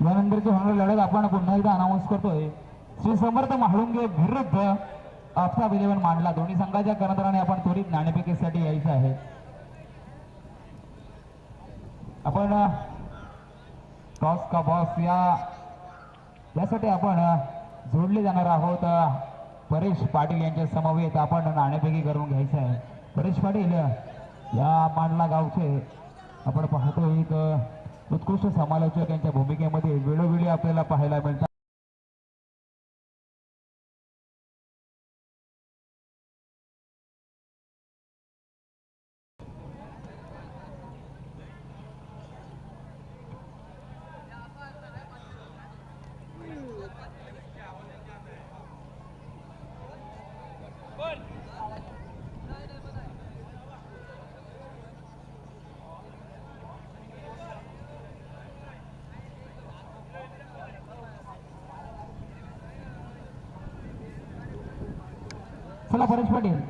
यानंतरची होणारी लढत आपण पुन्हा एकदा अनाऊन्स करतोय. श्री समर्थ म्हाळुंगे विरुद्ध आफ्ताब 11 मांडला. दोन्ही संघाच्या कर्णधाराने आपण त्वरित नाणेफेकीसाठी यायचं आहे. आपण टॉस का बॉस यासाठी आपण जोडले जाणार आहोत. परेश पाटील यांच्या समवेत आपण नाणेफेकी करून घ्यायचं आहे. परेश पाटील या मांडला गावचे आपण पाहतो एक उत्कृष्ट समालोचक यांच्या भूमिकेमध्ये वेळोवेळी आपल्याला पाहायला मिळतात. चला परेश पाटील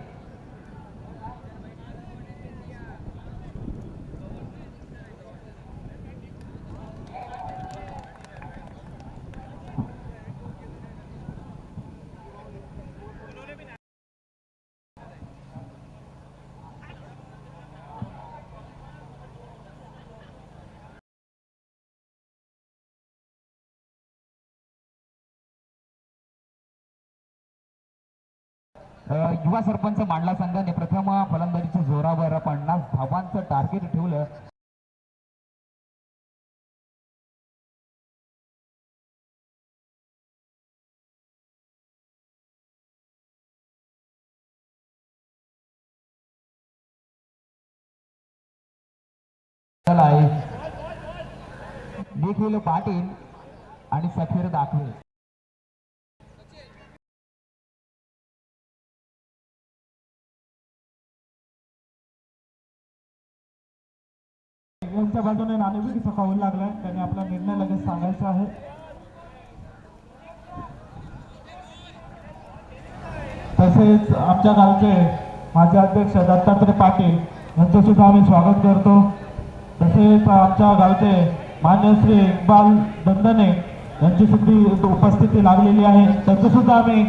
युवा सरपंच मांडला संघाने प्रथम फलंदाजीच्या जोरावर 50 धावांचं टार्गेट ठेवलं. निखिल पाटील आणि सफीर दाखवे यांच्या बाजूने नाणेफेकीचा फाऊल लागलाय. त्यांनी आपला निर्णय लगेच सांगायचा आहे. तसेच आमच्या गावचे माजी अध्यक्ष दत्तात्रय पाटील यांचं सुद्धा आम्ही स्वागत करतो. तसेच आमच्या गावचे मान्य श्री इक्बाल दंदने यांची सुद्धा उपस्थिती लागलेली आहे. त्यांचं सुद्धा आम्ही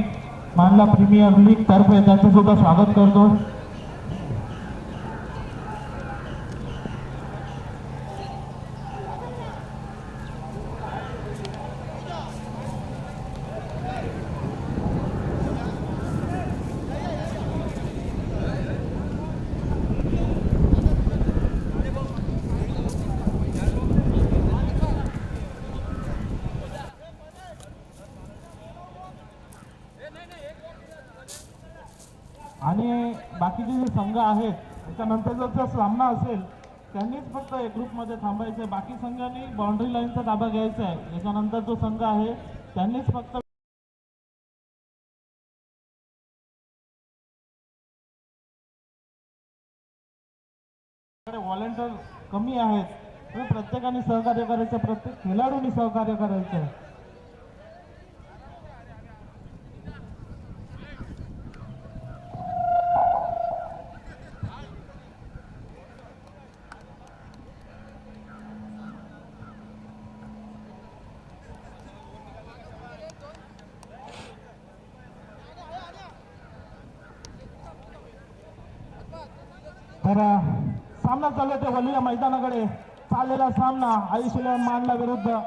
मानला प्रीमियर लीग तर्फे त्यांचं सुद्धा स्वागत करतो. आणि बाकीचे जे संघ आहेत त्याच्यानंतर जर सामना असेल त्यांनीच फक्त ग्रुपमध्ये थांबायचं आहे. बाकी संघांनी बाउंड्री लाईनचा ताबा घ्यायचा आहे. याच्यानंतर जो संघ आहे त्यांनीच फक्त व्हॉलेंटियर कमी आहेत. प्रत्येकाने सहकार्य करायचं. प्रत्येक खेळाडूंनी सहकार्य करायचं. तर सामना चालू आहे. वलिया मैदानाकडे चाललेला सामना आयुष्य मांडला विरुद्ध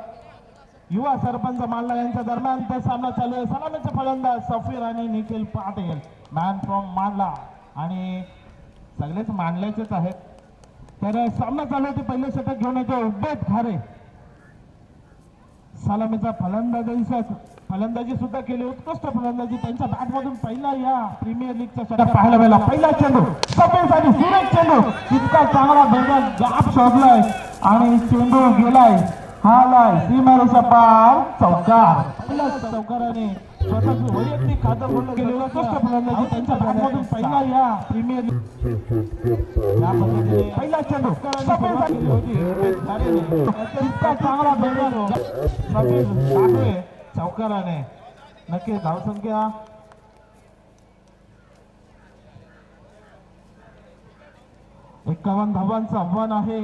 युवा सरपंच मांडला यांच्या दरम्यान तो सामना चालू आहे. सलामीचे फलंदाज सफीर आणि निखिल पाटील मॅन फ्रॉम मांडला आणि सगळेच मांडल्याचेच आहेत. तर सामना चालू आहे. पहिले षटक घेऊन येतो उद्देत खारे. सलामीचा फलंदाजी सुद्धा केली. उत्कृष्ट फलंदाजी त्यांच्या बॅटमधून पहिला या प्रीमियर लीगचा षटक पाहायला मिळाला. पहिला चेंडू सफेदसाठी सुरेख चेंडू. इतका चांगला भेगा गॅप शोधलाय आणि चेंडू गेलाय हालाय सीमारेषा पार चौकार. पहिल्या चौकाराने स्वतःची वैयक्तिक खातं पूर्ण केलेलं उत्कृष्ट फलंदाजी त्यांच्या बॅटमधून पहिला या प्रीमियर लीग पहिला चेंडू सफेदसाठी होती. इतका चांगला भेगा सफेद चौकाराने नक्की धावसंख्या 51 धावांचं आव्हान आहे.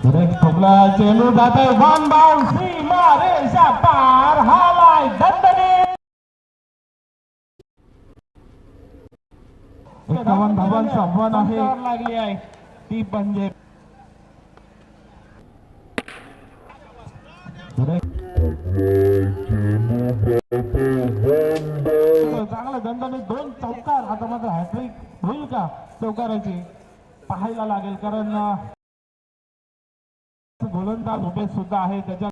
सुरेख ठोकला चेंडू जात आहे वन बाउंड सीमा रेषा पार हालाय दणदणी 51 धावांचा आव्हान आहे लागली आहे ती म्हणजे चांगला दणदणी 2 चौकार. आता मात्र हॅट्रिक होईल का चौकाराची पाहायला लागेल कारण गोलंदाज उभे सुद्धा आहे त्याच्या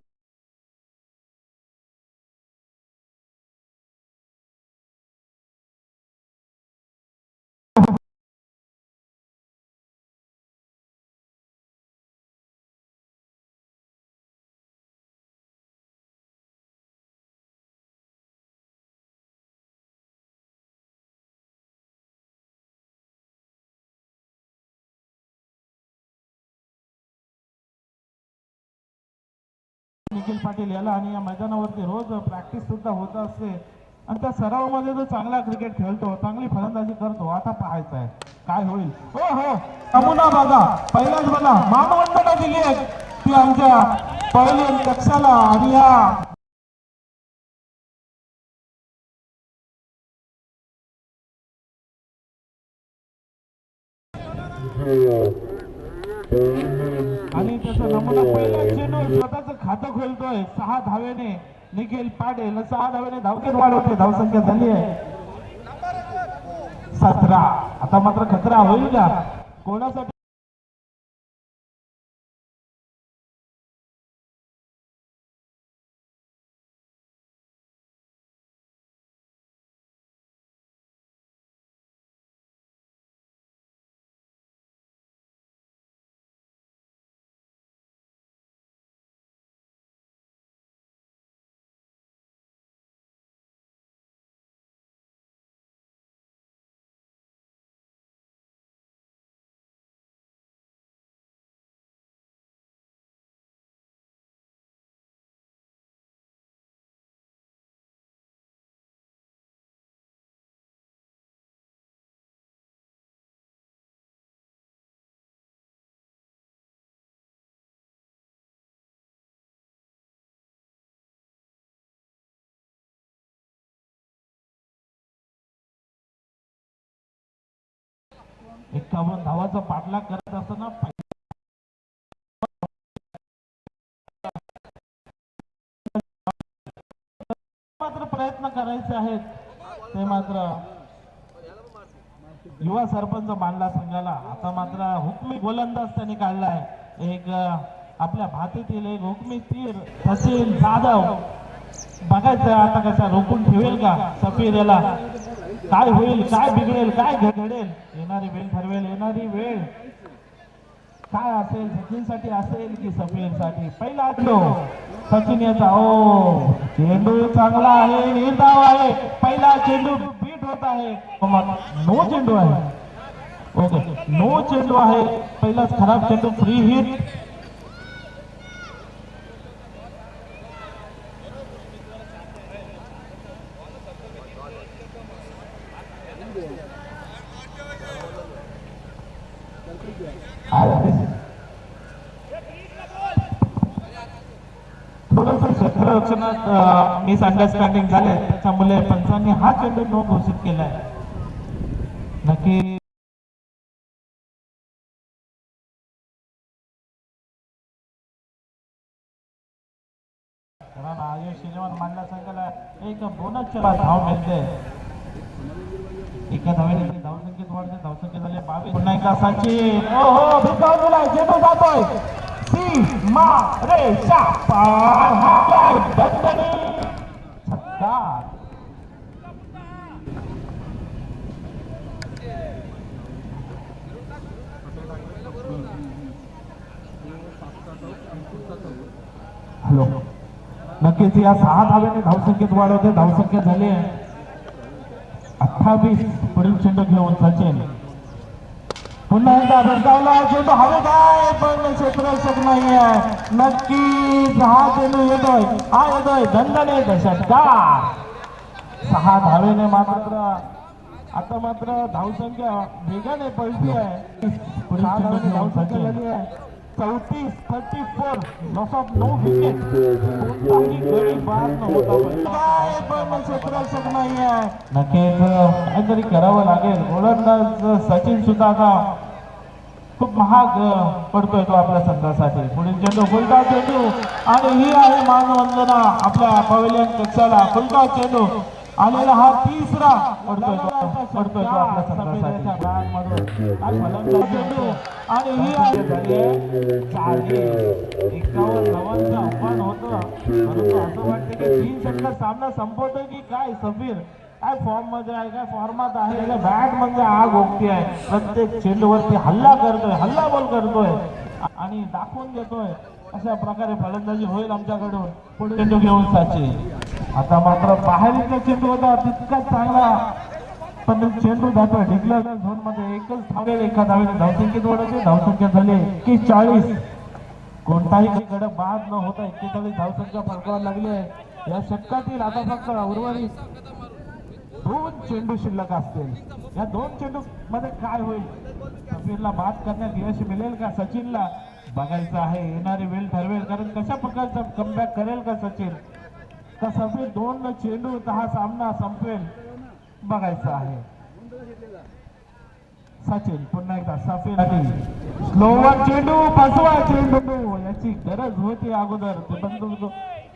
निखिल पाटील याला आणि या मैदानावरती रोज प्रॅक्टिस सुद्धा होत असते आणि त्या सरावामध्ये जो चांगला क्रिकेट खेळतो चांगली फलंदाजी करतो. आता पाहायचं आहे काय होईल. हो हो नमुना बघा पहिल्याच बघा मानवंदना दिली आहे ती आमच्या पहिल्या कक्षाला आणि या आणि त्याचा नमुना पहिला चेंडू स्वतःच खातं खोलतोय 6 धावेने निखिल पाटील 6 धावेने धावकेत वाढवते. धावसंख्या झाली आहे 17. आता मात्र खतरा होईल का कोणासाठी एकावन्न धावाचा पाठलाग करत असताना मात्र प्रयत्न करायचे आहेत ते मात्र युवा सरपंच मानला संघाला. आता मात्र हुकमी गोलंदाज त्यांनी काढलाय एक आपल्या भातीतील एक हुकमी तीर सचिन जाधव. बघायचं आता कसा रोखून ठेवेल का सफीर याला काय होईल काय बिघडेल काय घडेल येणारी वेळ ठरवेल. येणारी वेळ काय असेल सचिनसाठी असेल की सफीरसाठी. पहिला चेंडू सचिन याचा ओ चेंडू चांगला आहे निर्धाव आहे पहिला चेंडू बीट होत आहे. नो चेंडू आहे ओके नो चेंडू आहे पहिलाच खराब चेंडू फ्री हिट. थोडंसं क्षेत्ररक्षणात मिसअंडरस्टँडिंग झाले त्याच्यामुळे पंचांनी हा चेंडू नो घोषित केलाय. नक्की आयुष श्रीमान मांडला संघाला एक बोनसच्या धाव मिळते. एका धावेने धावसंख्येत वाढते. धावसंख्या झाली 22. पुन्हा एकदा सचिन ओहो भिकावून दिलाय चेंडू जातोय सीमा रेषा पार हालाय दणदणी छक्का. हॅलो नक्कीच या 6 धावेने धावसंख्येत वाढवते. धावसंख्या झाली 28. पुढील चेंडू घेऊन सचिन पुन्हा एकदा भडकावला चेंडू हवेत आहे पण क्षेत्ररक्षक नाही आहे. नक्कीच हा चेंडू येतोय हा येतोय दणदणी षटकार. 6 धावेने मात्र आता मात्र धावसंख्या वेगाने पळती आहे. 6 धावेने धावसंख्या झाली आहे 34 लॉस ऑफ 9 विकेट. कोणताही गडी बाद न होता पण क्षेत्ररक्षक नाही आहे. नक्कीच काहीतरी करावं लागेल. गोलंदाज सचिन सुद्धा आता खूप महाग पडतोय तो आपल्या संघासाठी. पुढील चेंडू फुलका चेंडू आणि ही आहे मानवंदना आपल्या पवेलियन कक्षाला. फुलका चेंडू आलेला हा तिसरा पडतोय तो आपल्या संघासाठी. आणि ही आहे 51 धावांचं आव्हान होतं. परंतु असं वाटतं की 3 षटकात सामना संपवतोय की काय. सफीर काय फॉर्म मध्ये आहे, काय फॉर्मात आहे. बॅट म्हणजे आग ओकती आहे. प्रत्येक चेंडूवरती हल्ला करतोय, हल्ला बॉल करतोय आणि दाखवून देतोय. अशा प्रकारे फलंदाजी होईल आमच्याकडून. पुढे चेंडू घेऊन सचिन. आता मात्र बाहेरचा चेंडू होता तितका चांगला पण चेंडू जातोय डिक्लेअर झोन मध्ये. एकच धावेल, एका धावेने धावसंख्येत वाढवते. धावसंख्या झाली 41. कोणताही गड बाद न होता 41 धावसंख्या फलकावर लागली आहे या षटकातील. आता फक्त उर्वरित 2 चेंडू शिल्लक असतील. या 2 चेंडू मध्ये काय होईल. सफीरला बाद करण्यात यश मिळेल का सचिनला बघायचं आहे. येणारी वेळ ठरवेल कारण कशा प्रकारचा कमबॅक करेल का सचिन का सफीर 2 चेंडू हा सामना संपेल बघायचं आहे. सचिन पुन्हा एकदा सफीर स्लोवर चेंडू फसवा चेंडू याची गरज होती अगोदर ते बंधू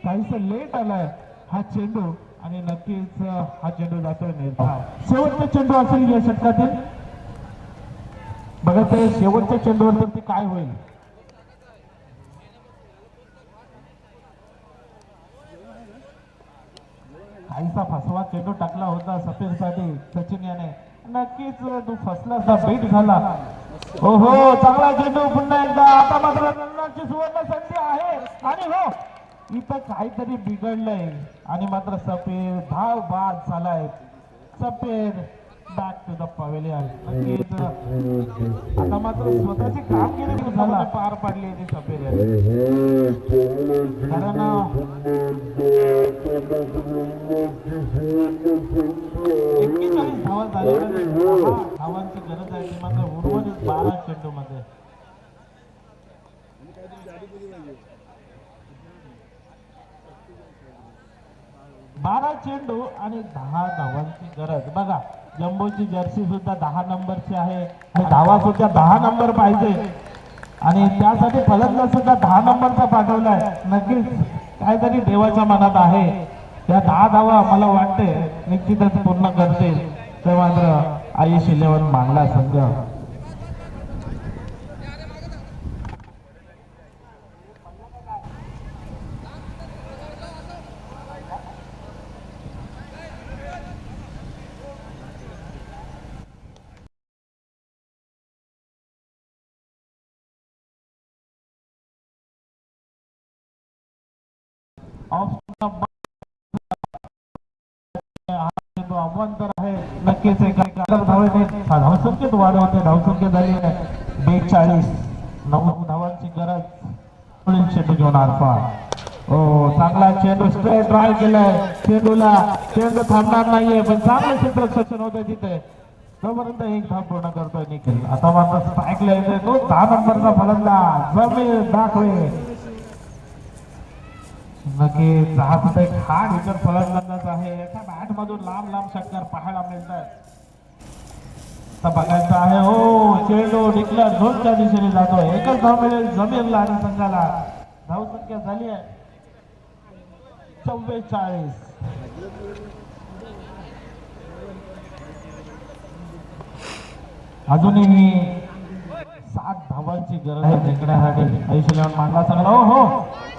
काहीसं लेट आलाय हा चेंडू आणि नक्कीच हा चेंडू जातोय निर्धाव. शेवटचा चेंडू असेल या षटकातील. बघा ते शेवटच्या चेंडूवर ते काय होईल. काहीसा फसवा चेंडू टाकला होता सफीरसाठी सचिन याने. नक्कीच तो फसला बीट झाला. ओहो चांगला चेंडू पुन्हा एकदा. आता मात्र रनची सुवर्ण संधी आहे आणि हो इथं काहीतरी बिघडलंय आणि मात्र सफेद धाव बाद झालाय. सफेद बॅक टू द पवेलियन. नक्कीच आता मात्र स्वतःची कामगिरी झाला पार पाडली ती सफेद कारण 41 धावा झाल्या. धावांची गरज आहे ती मात्र उर्वरित 12 चेंडू मध्ये. बारा चेंडू आणि 10 धावांची गरज. बघा जम्बोची जर्सी सुद्धा 10 नंबरची आहे आणि धावा सुद्धा 10 नंबर पाहिजे आणि त्यासाठी फलंदाज सुद्धा 10 नंबरचा पाठवलाय. नक्कीच काहीतरी देवाच्या मनात आहे. त्या 10 धावा मला वाटते निश्चितच पूर्ण करतील. ते मात्र आयुष 11 मांडला संघ. अवांतर आहे. नक्कीच धावेने धावसंख्येत वाढ होते. धावसंख्या झाली आहे 42. 9 धावांची गरज. पुढील चेंडू घेऊन आरफा. हो चांगला चेंडू स्ट्रेट ड्राय केलाय. चेंडू थांबणार नाहीये पण चांगलं क्षेत्ररक्षण होतंय तिथे. तोपर्यंत 1 धाव पूर्ण करतोय निखिल. आता मात्र स्ट्राईकला येतोय तो 10 नंबरचा फलंदाज जमीर दाखवे. नक्कीच हा सुद्धा एक हार्ड हिटर फलंदाज आहे. याच्या बॅट मधून लांब लांब षटकार पाहायला मिळतात. आता बघायचं आहे. हो चेंडू डिक्लेअर झोनच्या दिशेने जातोय. एकच धाव मिळेल जमीरला आणि संघाला. धावसंख्या झाली आहे 44. अजूनही 7 धावांची गरज आहे जिंकण्यासाठी. आयुष 11 मांडला चांगला. हो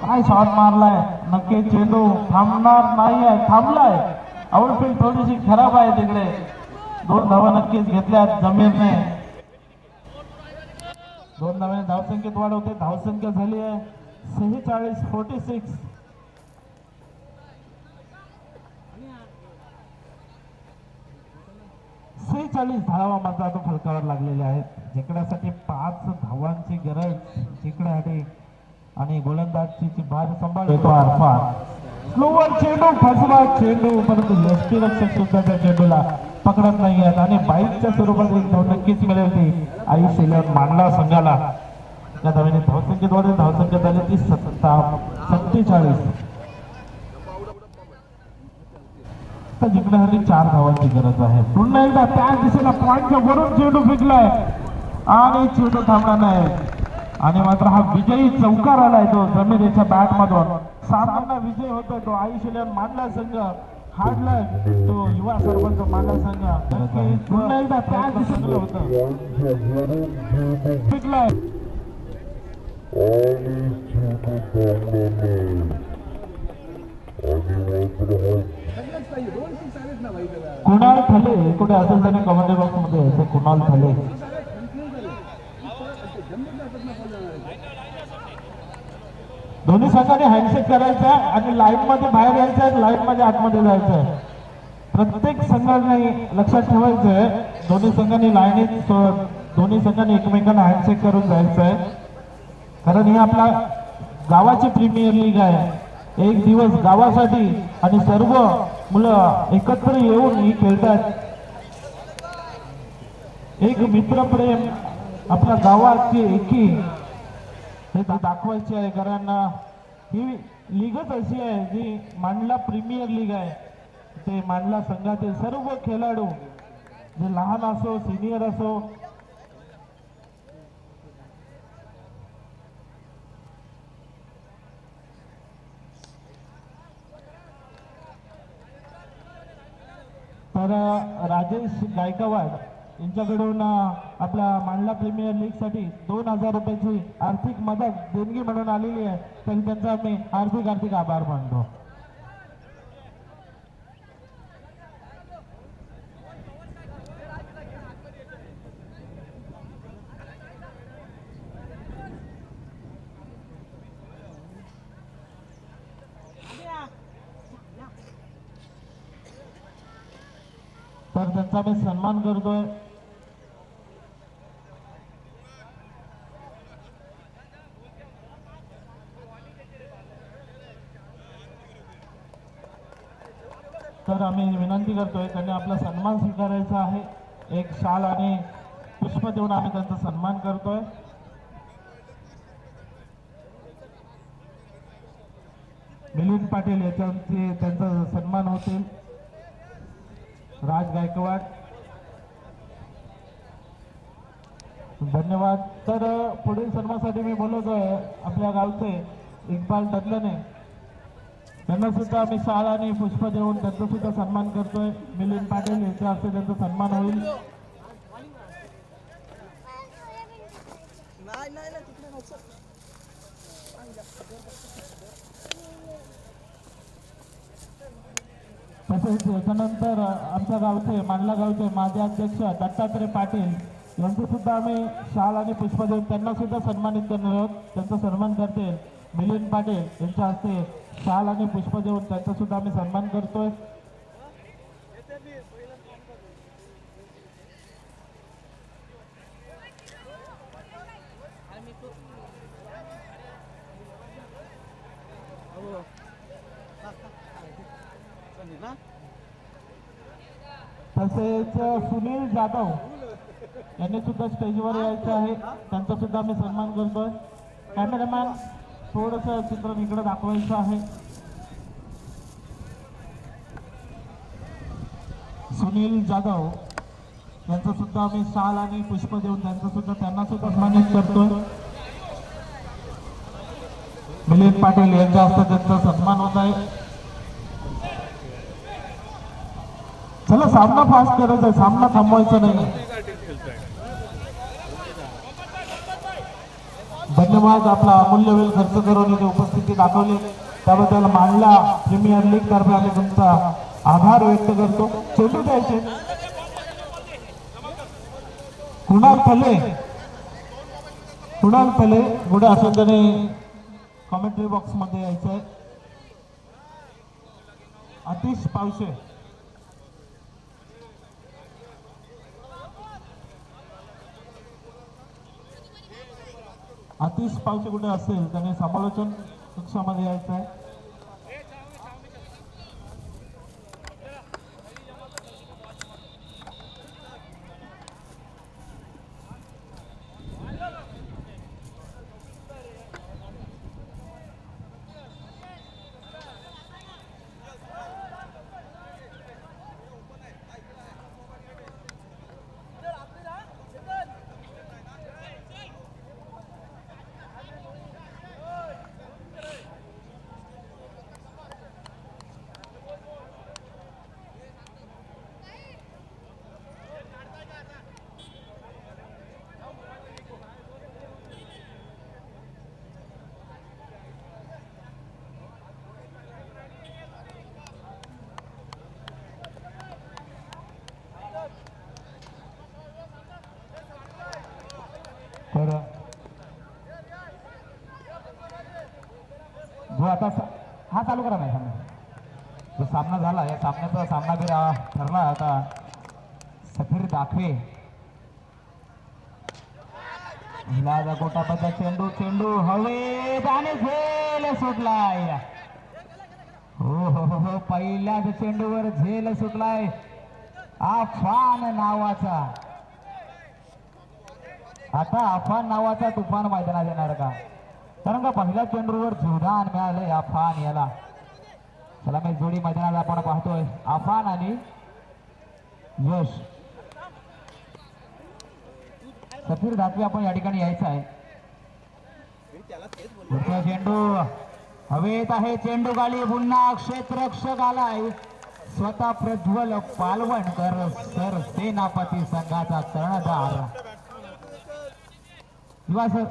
काय शॉट मारलाय. नक्की चेंडू थांबणार नाहीये. थांबलाय. आउटफील्ड थोडीशी खराब आहे तिकडे. 2 धावा नक्कीच घेतल्यात जमीरने. 2 धावाने धावसंख्येत वाढ होते. धावसंख्या झाली आहे 46. 46 धावा मात्र आता फलकावर लागलेल्या आहेत. जिंकण्यासाठी 5 धावांची गरज जिंकण्यासाठी आणि गोलंदाजीची बाज सांभाळतो आरफा. स्लोवर चेंडू फसवा चेंडू परंतु यष्टीरक्षक सुद्धा त्या चेंडूला पकडत नाही आहेत आणि बाईकच्या स्वरूपात एक धाव नक्कीच मिळेल ती आयुष 11 मांडला संघाला. या धावेने धावसंख्येद्वारे धावसंख्या झाली ती 47. तर जिंकण्यासाठी 4 धावांची गरज आहे. पुन्हा एकदा त्याच दिशेला पॉईंटच्या वरून चेंडू फेकलाय आणि चेंडू थांबला नाही आणि मात्र हा विजयी चौकार आलाय तो जमिनीच्या बॅट मधून. सामना विजय होतोय तो आयुष्यल्यान मांडला संघ हाडलाय तो युवा सरपंच मांडला संघ. पुन्हा एकदा त्याच दिशेला होतं फेकलाय कुणाल थले कुठे असेल त्याने कमेंट बॉक्स मध्ये यायचं. कुणाल थले दोन्ही संघाने हँडशेक करायचा आणि लाईन मध्ये बाहेर यायचं आहे, लाईन मध्ये आतमध्ये जायचं आहे. प्रत्येक संघाने लक्षात ठेवायचंय दोन्ही संघांनी लाईनीत दोन्ही संघांनी एकमेकांना हँडशेक करून जायचं आहे. कारण ही आपल्या गावाची प्रीमियर लीग आहे. एक दिवस गावासाठी आणि सर्व मुलं एकत्र येऊन ही खेळतात. एक मित्रप्रेम आपल्या गावाची एकी हे दाखवायचे आहे. कारण ही लीगच अशी आहे जी मांडला प्रीमियर लीग आहे. ते मांडला संघातील सर्व खेळाडू जे लहान असो सिनियर असो तर राजेश गायकवाड यांच्याकडून आपल्या मांडला प्रीमियर लीग साठी 2000 रुपयाची आर्थिक मदत देणगी म्हणून आलेली आहे. तरी त्यांचा आम्ही हार्दिक आभार मानतो. तर त्यांचा मी सन्मान करतोय. तर आम्ही विनंती करतोय त्यांनी आपला सन्मान स्वीकारायचा आहे. एक शाल आणि पुष्प देऊन आम्ही त्यांचा सन्मान करतोय. मिलिंद पाटील याच्यावरती त्यांचा सन्मान होतील. राज गायकवाड धन्यवाद. तर पुढील सन्मानासाठी मी बोलवतोय आपल्या गावचे इक्बाल ददलने त्यांना सुद्धा आम्ही शाल आणि पुष्प देऊन त्यांचा सुद्धा सन्मान करतोय. मिलिंद पाटील यांच्या हस्ते त्यांचा सन्मान होईल. तसेच याच्यानंतर आमच्या गावचे मांडला गावचे माजी अध्यक्ष दत्तात्रय पाटील यांचे सुद्धा आम्ही शाल आणि पुष्प देऊन त्यांना सुद्धा सन्मानित करणार आहोत. त्यांचा सन्मान करते मिलिंद पाटील यांच्या हस्ते शाल आणि पुष्प देऊन त्यांचा सुद्धा आम्ही सन्मान करतोय. तसेच सुनील जाधव यांनी सुद्धा स्टेजवर यायचं आहे. त्यांचा सुद्धा आम्ही सन्मान करतोय. कॅमेरामॅन थोडस चित्र इकडे दाखवायचं आहे. सुनील जाधव यांचा सुद्धा आम्ही शाल आणि पुष्प देऊन त्यांना सुद्धा सन्मानित करतोय. मिलिंद पाटील यांच्या हस्ते त्यांचा सन्मान होत आहे. चला सामना फास्ट करायचा आहे, सामना थांबवायचा नाही. धन्यवाद. आपला अमूल्य वेळ खर्च करून इथे उपस्थिती दाखवली त्याबद्दल मांडला प्रीमियर लीग तर्फे आम्ही तुमचा आभार व्यक्त करतो. चेंडू द्यायचे कुणाल फले पुढे असून त्याने कॉमेंट्री बॉक्स मध्ये यायचं आहे. आतिश पावशे कुठे असेल त्याने समालोचन कक्षामध्ये यायचं आहे. जो आता हा चालू करा नाही सामना जो सामना झाला या सामन्याचा सामनावीर ठरला आता सफीर दाखवे. पहिला गोटापचा चेंडू चेंडू हवेत आणि झेल सुटलाय. हो हो हो पहिल्याच चेंडूवर झेल सुटलाय अफान नावाचा. आता अफान नावाचा तुफान मैदानात येणार का? कारण का पहिल्या चेंडूवर जोरदार मिळालंय अफान याला. चला मी जोडी मैदानात आपण पाहतोय अफान आणि यश. सफीर दाखवे आपण या ठिकाणी यायचं आहे. पुढचा चेंडू हवेत आहे. चेंडू गाडी पुन्हा क्षेत्ररक्षक आलाय स्वतः प्रज्वल पालवणकर सर सेनापती संघाचा कर्णधार युवा सर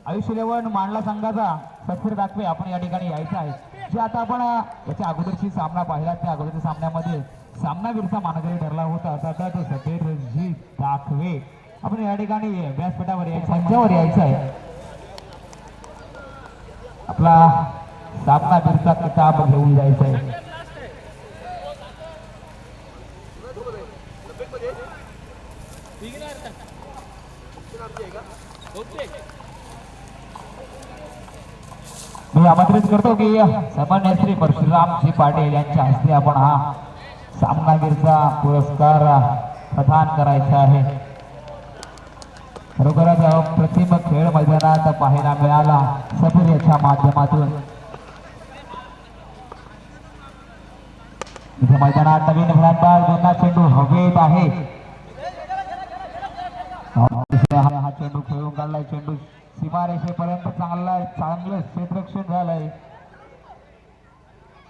आयुष्य लेवण मांडला संघाचा सफीर दाखवे आपण या ठिकाणी यायचं आहे. जे आता आपण याच्या अगोदरची सामना पाहिला त्या अगोदरच्या सामन्यामध्ये सामनावीरचा मानकरी ठरला होता. आता तो सफीर दाखवे आपण या ठिकाणी व्यासपीठावर संचावर यायचं आहे. आपला सामनावीरचा किताब घेऊन जायचा आहे. मी आमंत्रित करतो की सन्मान्य श्री परशुरामजी पाटील यांच्या हस्ते आपण हा सामनावीरचा पुरस्कार प्रदान करायचा आहे. खरोखरच अप्रतिम खेळ मैदानात पाहायला मिळाला सफीर याच्या माध्यमातून. इथे मैदानात नवीन फलंदाज दोन्हा चेंडू हवेत आहे. हा चेंडू खेळून काढलाय. चेंडू सीमारेषेपर्यंत चांगलं क्षेत्ररक्षण झालंय.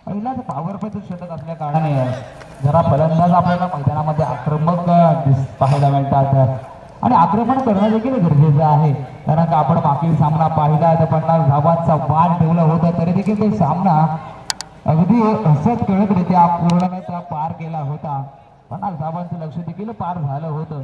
पहिलाच पॉवरफुल षटक असल्या कारणाने जरा फलंदाज आपल्याला मैदानामध्ये आक्रमक पाहायला मिळतात आणि आक्रमण करणं देखील गरजेचं आहे. कारण का आपण मागील सामना पाहिला तर 50 धावांचा वाण ठेवला होता तरी देखील तो सामना अगदी हसत खेळतरित्या पूर्णतः पार केला होता. 50 धावांचं लक्ष देखील पार झालं होतं.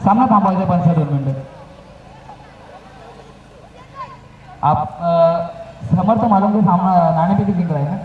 सामना थांबवायचा 2 मिनिटं. समर्थ मालूम सामना नाणेफेकी जिंकलाय ना.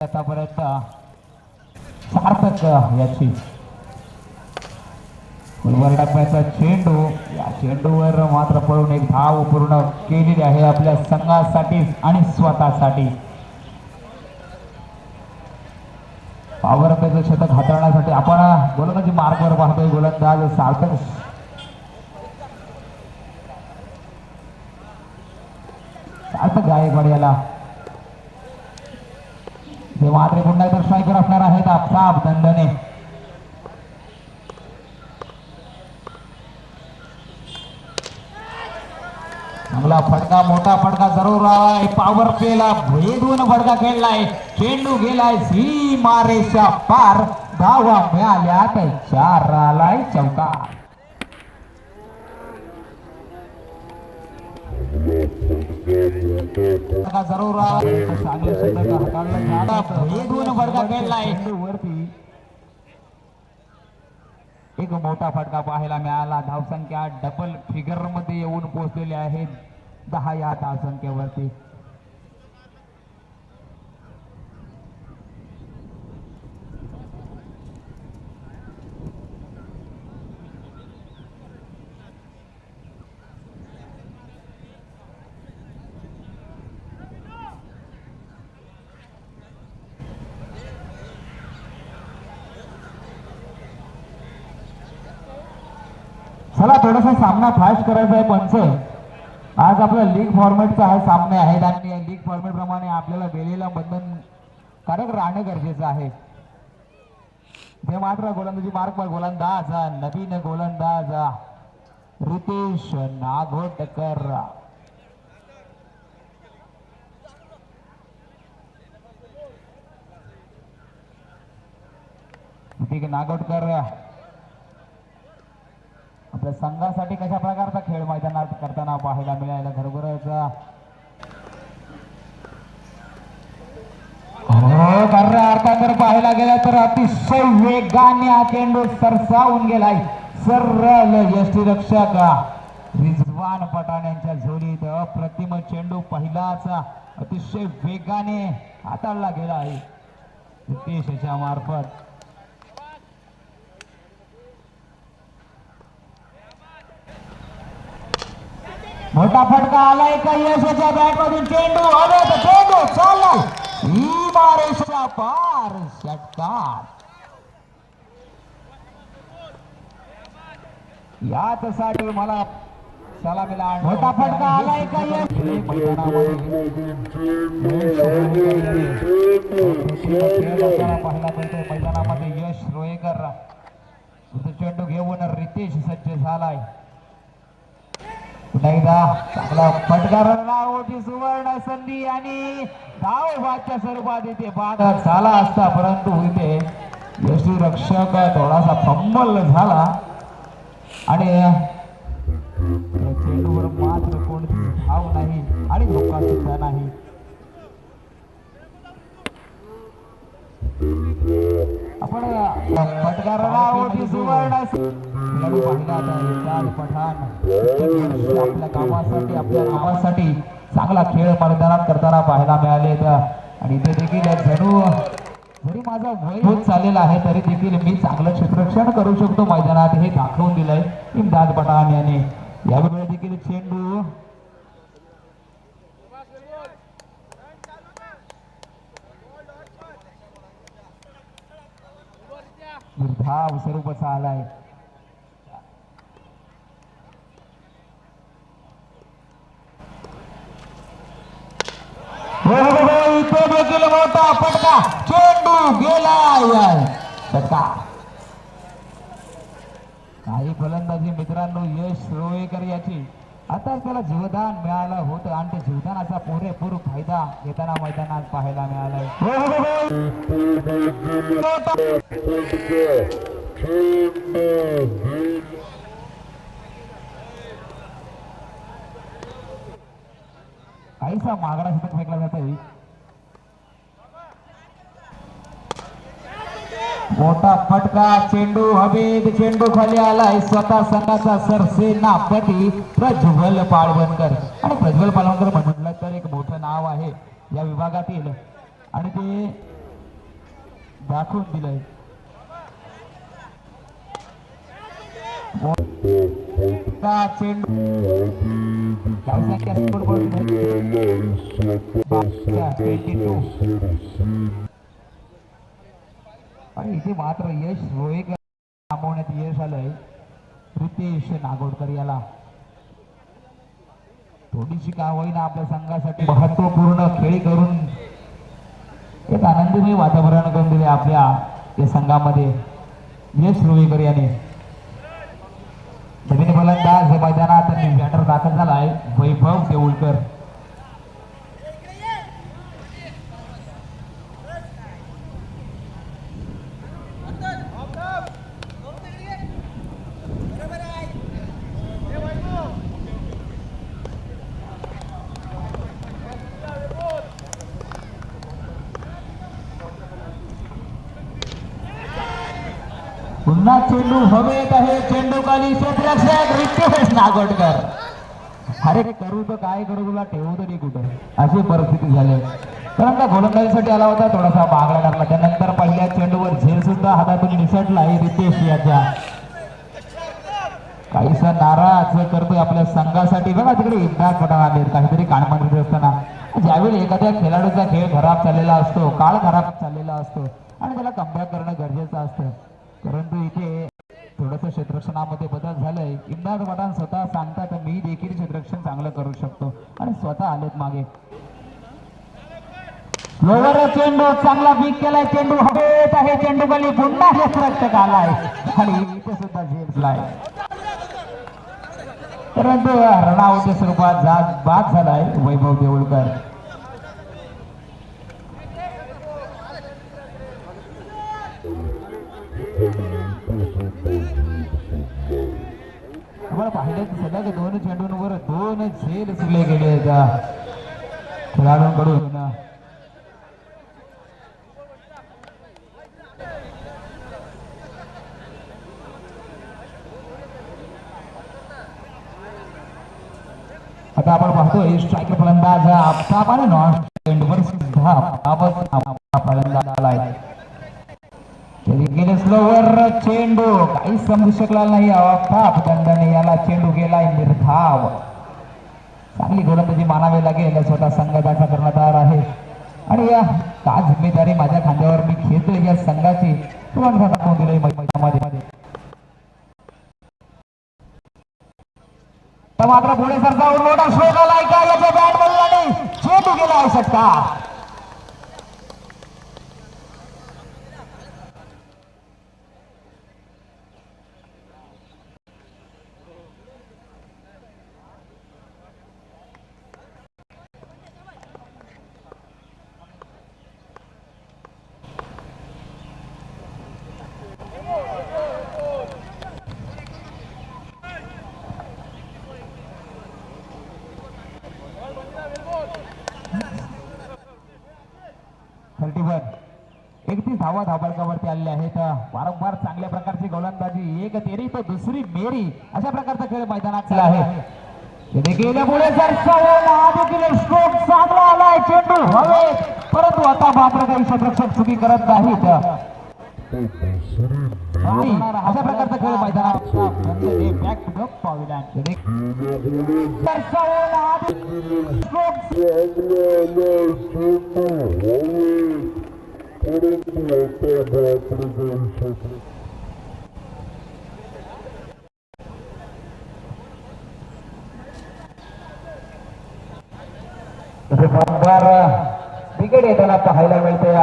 आतापर्यंत सार्थक याची टप्प्याचा चेंडू या चेंडूवर मात्र पळून एक धाव पूर्ण केलेली आहे आपल्या संघासाठी आणि स्वतःसाठी. पॉवर प्लेचं शतक हाताळण्यासाठी आपण गोलंदाजी मार्कवर पाहतोय. गोलंदाज सार्थक गायकवाड याला ते मात्र पुन्हा एकदा स्ट्रायकर असणार आहेत आफताब दंडने. चांगला फटका, मोठा फटका जरूर आहे. पॉवर प्लेला भेदून फटका खेळलाय. चेंडू गेलाय सीमारेषा पार. धावा मिळाल्यात 4 आलाय चौकार. जरूर भेदून फटका खेळलाय वरती. एक मोठा फटका पाहायला मिळाला. धावसंख्या डबल फिगर मध्ये येऊन पोहोचलेले आहेत 10 या धावसंख्येवरती. चला थोडासा सामना फास्ट करायचा आहे पंच. आज आपला लीग फॉर्मॅटचा हा सामने आहेत आणि लीग फॉर्मॅट प्रमाणे आपल्याला दिलेला बंधनकारक राहणं गरजेचं आहे. ते मात्र गोलंदाजी मार्कवर गोलंदाज नवीन गोलंदाज रितेश नागोटकर. नागोटकर आपल्या संघासाठी कशा प्रकारचा खेळ मैदानात करताना पाहायला मिळायला खरोखरच खऱ्या अर्थात जर पाहायला गेला तर अतिशय वेगाने हा चेंडू सरसावून गेलाय. सरळ यष्टीरक्षक रिजवान पठाण यांच्या झोलीत अप्रतिम चेंडू पहिलाच अतिशय वेगाने हाताळला गेला आहे रितेशच्या मार्फत. मोठा फटका आलाय का यशच्या बॅट मधून. चेंडू आला तर चेंडू चाललाय सीमारेषा पार. षटकार. यासाठी मला सलामीला मोठा फटका आलाय का यश पाहिला मिळतोय मैदानामध्ये. यश रोयेकर चेंडू घेऊन रितेश सज्ज झालाय. पुन्हा एकदा चांगला फटका रनआउटची सुवर्ण संधी आणि धावबादच्या स्वरूपात इथे बाद झाला असता परंतु इथे यष्टीरक्षक थोडासा फंबल झाला आणि चेंडूवर मात्र कोणती धाव नाही आणि धोका सुद्धा नाही. आपण फटका रनआउटची सुवर्ण पठाण आपल्या गावासाठी चांगला खेळ मैदानात करताना पाहायला मिळाले. आणि इथे देखील जणू जरी माझा वय होत चाललेला आहे तरी देखील मी चांगलं क्षेत्ररक्षण करू शकतो मैदानात हे दाखवून दिलंय इम्दाद पठाण याने. यावेळी देखील चेंडू धाव स्वरूपाचा आलाय. इथे देखील मोठा फटका. चेंडू गेलाय षटकार. काही फलंदाजी मित्रांनो यश रोयेकर याची आता त्याला जीवदान मिळालं होतं आणि ते जीवदानाचा पुरेपूर फायदा घेताना मैदानात पाहायला मिळालाय. काहीसा मागडा शतक फेकला जात आहे. मोठा फटका. चेंडू हवेत. चेंडू खाली आलाय. स्वतः संघाचा सरसेनापती प्रज्वल पाळवणकर. आणि प्रज्वल पाळवणकर म्हटलं तर एक मोठं नाव आहे या विभागातील आणि ते दाखवून दिलंय. चेंडू आणि इथे मात्र यश रोहेकर थांबवण्यात यश आलंय रितेश नागोडकर याला. थोडीशी का होईना आपल्या संघासाठी महत्वपूर्ण खेळी करून एक आनंदमय वातावरण करून दिले आपल्या या संघामध्ये यश रोहेकर याने. नवीन फलंदाज मैदानात बॅटर दाखल झालाय वैभव देऊळकर. पुन्हा चेंडू हवेत आहे. चेंडू खाली क्षेत्ररक्षक रितेश नागोडकर. अरे करू तर काय करू तुला ठेवू तरी कुठं अशी परिस्थिती झाली. कारण का गोलंदाजीसाठी आला होता थोडासा मागला टाकला. त्यानंतर पहिल्या चेंडूवर झेल सुद्धा हातातून निसटला आहे रितेश याच्या. काहीसा नाराज करतोय आपल्या संघासाठी. बघा तिकडे इम्दाद पठाण आले काहीतरी कानमांडीत असताना. ज्यावेळी एखाद्या खेळाडूचा खेळ खराब चाललेला असतो काळ खराब चाललेला असतो आणि त्याला कमबॅक करणं गरजेचं असतं. परंतु इथे थोडस क्षेत्ररक्षणामध्ये बदल झालाय. इम्दाद पठाण स्वतः सांगतात मी देखील क्षेत्ररक्षण चांगलं करू शकतो आणि स्वतः आलेत मागे. लोवर चेंडू चांगला पीक केलाय. चेंडू हवेत आहे. चेंडू खाली पुन्हा क्षेत्ररक्षक आलाय आणि इथे सुद्धा झेपलाय. परंतु रनआउटच्या स्वरूपात बाद झालाय वैभव देऊळकर. आपण पाहिलं की सलग 2 चेंडूंवर 2 झेल सुरले गेले त्या खेळाडूंकडून. आता आपण पाहतोय स्ट्राईक फलंदाज आफताब आणि नॉन चेंडूवर सुद्धा फलंदाज आलाय. गेले स्लोवर चेंडू काही समजू शकला नाही. आफताब दंडाने याला चेंडू गेलाय निर्धाव. चांगली गोलंदाजी मानावी लागेल. स्वतः संघाचा कर्णधार आहे आणि या का जिम्मेदारी माझ्या खांद्यावर मी घेतोय या संघाची टाकून दिले मैदानामध्ये. मात्र पुढे सरसावून मोठा शोध आलाय का याच्या बॅट बॉलने चेंडू गेला आहे षटकार. धावफलकावरती आलेले आहेत. वारंवार चांगल्या प्रकारची गोलंदाजी. एक तेरी तर दुसरी मेरी अशा प्रकारचा खेळ मैदानात आहे. गेल्यामुळे देखील स्ट्रोक चांगला आलाय. चेंडू हवे परंतु आता मात्र काही क्षेत्ररक्षक चुकी करत नाहीत. अशा प्रकारचा खेळ मैदानात विकेट येताना पाहायला मिळते.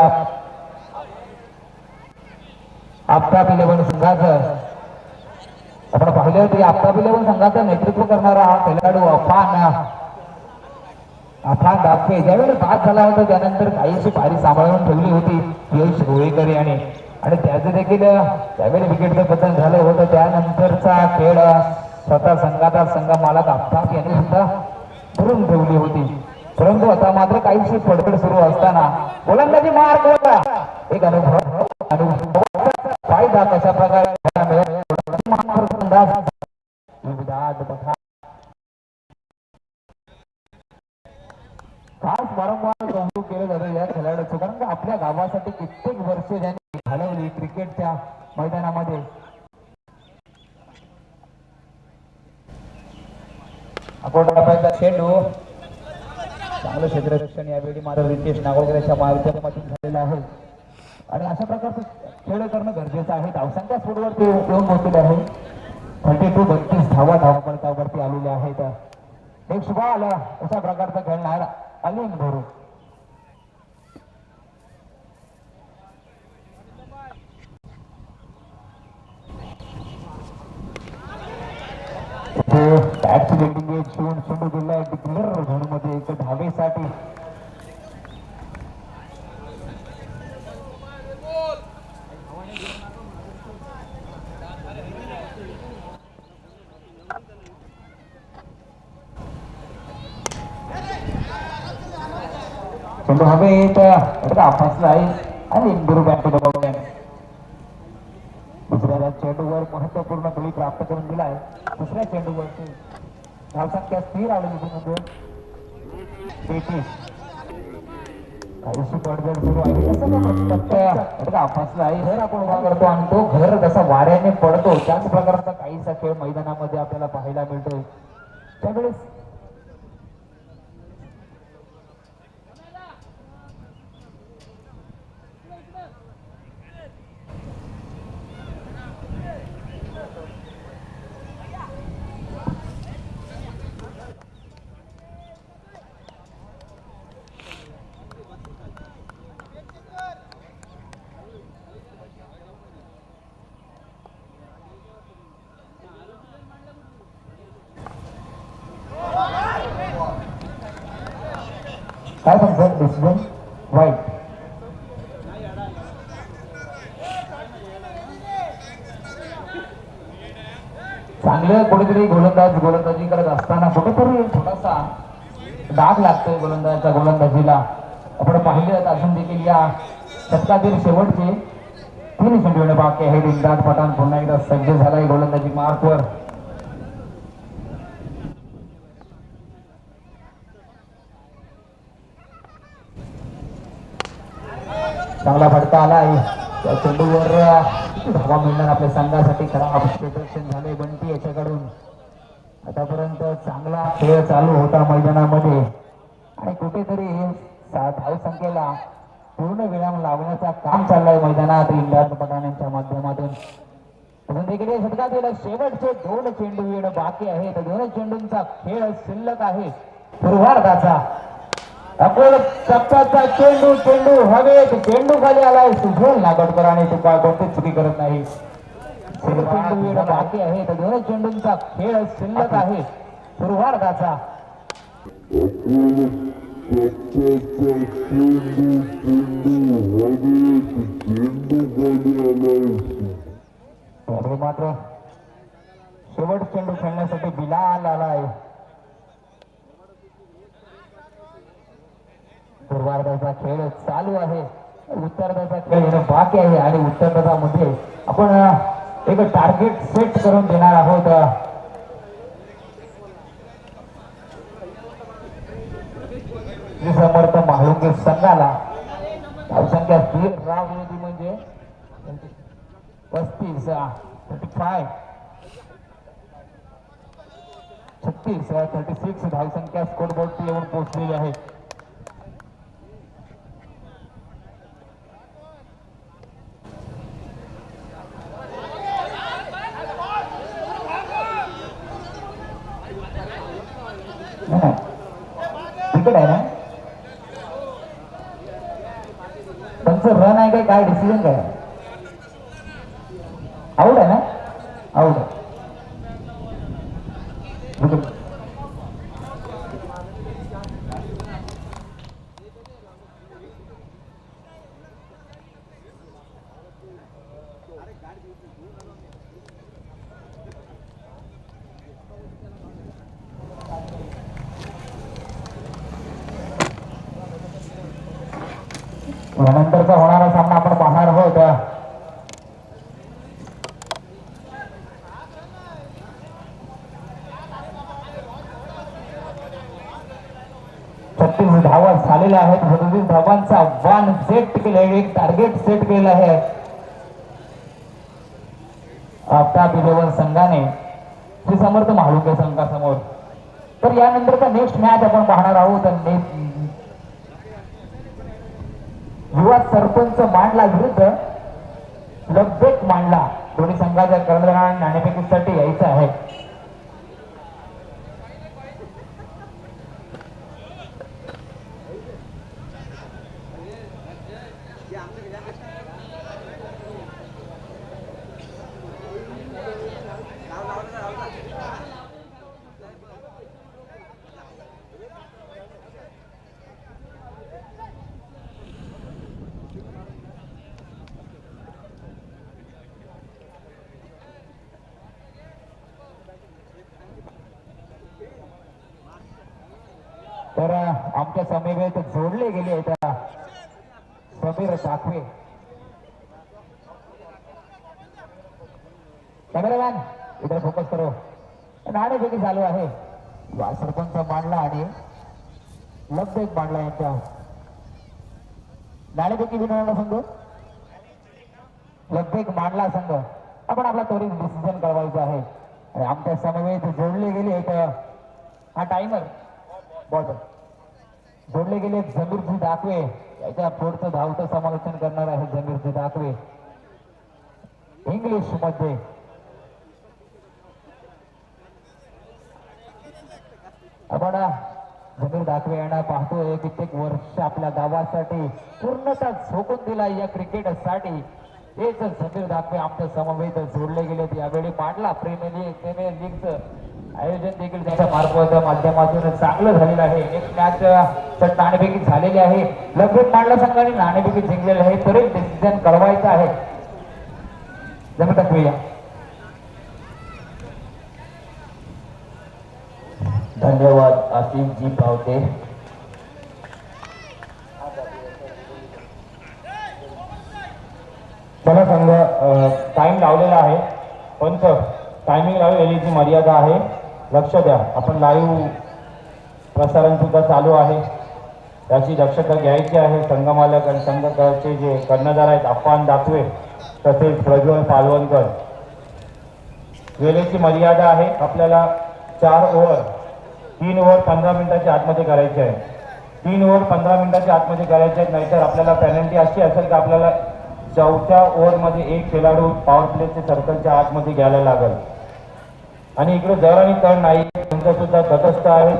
आफताब 11 संघाचं आपण पाहिले होते. आफताब 11 संघाचं नेतृत्व करणारा हा खेळाडू अफान दापके ज्यावेळी बाद झाला होता त्यानंतर काहीशी पारी सांभाळून ठेवली होती यश रोहेकर याने. आणि त्याचे देखील त्यावेळी विकेटचं बदल झालं होतं. त्यानंतरचा खेळ स्वतः संघाचा संघ मालक आफताब यांनी सुद्धा धरून ठेवली होती. परंतु आता मात्र काहीशी फडफड सुरू असताना गोलंदाजी मार्ग होता. एक अनुभव फायदा कशा प्रकारे खास वारंवार कौतुक केलं जातं या खेळाडूचं. कारण का आपल्या गावासाठी कित्येक वर्ष त्यांनी घालवली क्रिकेटच्या मैदानामध्ये. चेंडू चांगलं क्षेत्ररक्षण यावेळी मात्र रितेश नागोडकर याच्या माध्यमातून झालेलं आहे. आणि अशा प्रकारचं खेळ करणं गरजेचं आहे. धावसंख्या स्फोटवरती येऊन पोहोचलेले आहे. 32 धावा धावपळकावरती आलेल्या आहेत. नेक्स्ट बॉल अशा प्रकारचा खेळणार अलिंग भरू. बॅटची लेटिंग एज शिवून चेंडू दिला डिक्लेअर झोनमध्ये एक धावेसाठी. चेंडू हवेत फसला आहे आणि इंदूर बॅट दबावल्या. दुसऱ्या चेंडूवर महत्वपूर्ण बळी प्राप्त करून दिलाय. दुसऱ्या चेंडूवरती धावसंख्या स्थिर आलेली म्हणजे 33. काहीशी पडझड सुरू आहे. फसला आहे. घर आपण उभा करतो आणि तो घर जसा वाऱ्याने पडतो त्याच प्रकारचा काहीसा खेळ मैदानामध्ये आपल्याला पाहायला मिळतोय. त्यावेळेस काय सांगतात डिसिजन वाईट. चांगलं कुठेतरी गोलंदाजी करत असताना कुठेतरी थोडासा डाग लागतोय गोलंदाजीला. आपण पाहिले अजून देखील या षटकातील शेवटचे 3 चेंडू बाकी आहेत. इम्दाद पठाण पुन्हा एकदा सज्ज झालाय गोलंदाजी मार्कवर. चांगला फटका आलाय. त्या चेंडूवर धावा मिळणार आपल्या संघासाठी. खराब क्षेत्ररक्षण झाले बंटी याच्याकडून. आतापर्यंत चांगला खेळ चालू होता मैदानामध्ये आणि कुठेतरी धावसंख्येला पूर्ण विराम लावण्याचा काम चाललंय मैदानात इम्दाद पठाण यांच्या माध्यमातून. अजून देखील षटकातील शेवटचे 2 चेंडू येणं बाकी आहेत. 2 चेंडूंचा खेळ शिल्लक आहे पूर्वार्धाचा. अकोल टप्प्याचा चेंडू हवेत. चेंडू खाली आलाय सुझोल नागडकर आणि तो काय कोणतीच चुकी करत नाही. चेंडू येणं बाकी आहे. 2 चेंडूंचा खेळ शिल्लक आहे पूर्वार्धाचा. मात्र शेवट चेंडू खेळण्यासाठी बिलाल आलाय. पूर्वार्धाचा खेळ चालू आहे. उत्तरार्धाचा खेळ येणं बाकी आहे आणि उत्तरार्धामध्ये आपण एक टार्गेट सेट करून देणार आहोत. समर्थ म्हाळुंगे संघाला. धावसंख्या स्थिर राहिली म्हणजे 35 35 36 36 धावसंख्या स्कोरबोर्डची येऊन पोहोचलेली आहे. विकेट आहे ना. त्यांचं रन आहे काय डिसिजन काय. आउट आहे ना. आउट आहे. नंतरचा होणारा सामना आपण पाहणार आहोत. 36 धावा झालेल्या आहेत. 36 धावांचा वन सेट केलेला एक टार्गेट सेट केलेला आहे आफ्ताब 11 संघाने श्री समर्थ म्हाळुंगे संघासमोर. तर यानंतरचा नेक्स्ट मॅच आपण पाहणार आहोत. युवा सरपंच मांडला विरुद्ध लगबेच मांडला. दोन्ही संघाच्या कर्णधारांना नाणेफेकीसाठी यायचं आहे. तर आमच्या समीपेत जोडले गेले आहेत समीर साखवे. कॅमेरामॅन इकडे फोकस करो. नाणेफेकी चालू आहे. सरपंच मांडला आणि लगबेग मांडला यांच्या नाणेफेकी विनवणार संघ. लगबेग मांडला संघ. आपण आपला त्वरित डिसिजन कळवायचा आहे. आणि आमच्या समवेत जोडले गेले आहेत. हा टाइमर बॉर्डर जोडले गेले जमीरजी दाखवे. याच्या पुढचं धावतं समालोचन करणार आहे जमीरजी दाखवे इंग्लिश मध्ये. आपण जमीर दाखवे यांना पाहतोय. कित्येक वर्ष आपल्या गावासाठी पूर्णतः झोकून दिला या क्रिकेटसाठी. हेच जमीर दाखवे आमच्या समवेत जोडले गेले. यावेळी मांडला प्रीमियर लीगचं आयोजन देखील त्याच्या मार्फत माध्यमातून चांगलं झालेलं आहे. एक मॅच नाणेफेकी झालेली आहे. लगेच मांडला संघाने नाणेफेकी जिंकलेले आहे. तरी डिसिजन कळवायचं आहे. जमीर दाखवे या. धन्यवाद आसिफ जी पावते. चला संघ टाइम लावलेला आहे. पंच टायमिंग लावलेली मर्यादा आहे. लक्ष द्या. आपण लाईव्ह प्रसारण सुद्धा चालू आहे. त्याची दक्षता घ्यायची आहे. संघमालक आणि संघाचे जे कर्णधार आहेत अफान दाखवे तसेच प्रज्वल पालवणकर. वेळेची मर्यादा आहे. आपल्याला 4 ओव्हर 3 ओव्हर 15 मिनिटाच्या आतमध्ये करायचे आहे. 3 ओव्हर 15 मिनिटाच्या आतमध्ये करायचे आहेत. नाहीतर आपल्याला पेनल्टी अशी असेल की आपल्याला 4थ्या ओव्हरमध्ये एक खेळाडू पॉवर प्लेच्या सर्कलच्या आतमध्ये घ्यायला लागेल. आणि इकडे जर आणि तळ नाही. तुमचं सुद्धा तटस्थ आहे.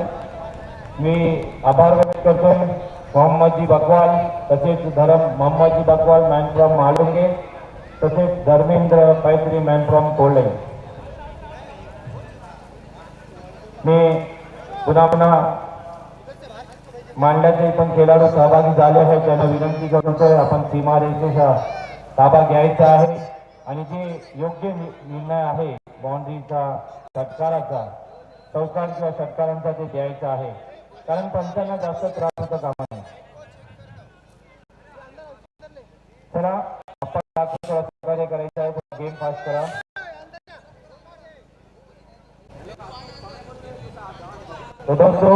मी आभार व्यक्त करतो मोहम्मदजी बकवाल तसेच मोहम्मदजी बकवाल मॅन फ्रॉम मालुंगे तसेच धर्मेंद्र पैत्री मॅन फ्रॉम कोल्हे. मी पुन्हा मांडल्याचे पण खेळाडू सहभागी झाले आहेत. त्यांना विनंती करतोय आपण सीमा रेषेचा ताबा घ्यायचा आहे आणि जे योग्य निर्णय आहे बाउंड्रीचा षटकाराचा चौकार किंवा षटकारांचा ते द्यायचा आहे. कारण पंचांना जास्त त्रास होता कामा नये. चला आपण सहकार्य करायचं आहे. गेम पास करा. तो दोस्तों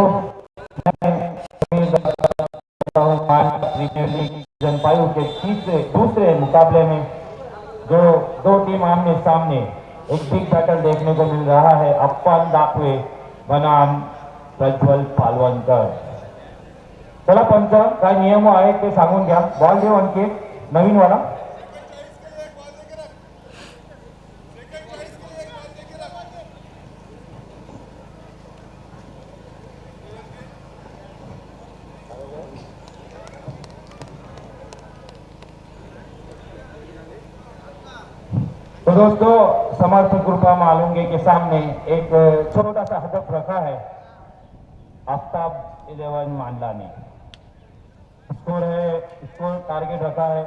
प्रीमियर लीग सीजन 5 के दूसरे मुकाबले में जो 2 टीम आमने सामने एक बिग बैटल देखने को मिल रहा है. अफान दाखवे बनाम प्रज्वल पालवणकर. चला पंच काय नियम आहेत ते सांगून घ्या. बॉल देऊ आणखी नवीन वाला. तो दोस्तों समर्थक कृपा मालूंगे के सामने एक छोटा सा हदफ रखा है आफ्ताब 11 मांडला ने. स्कोर टारगेट रखा है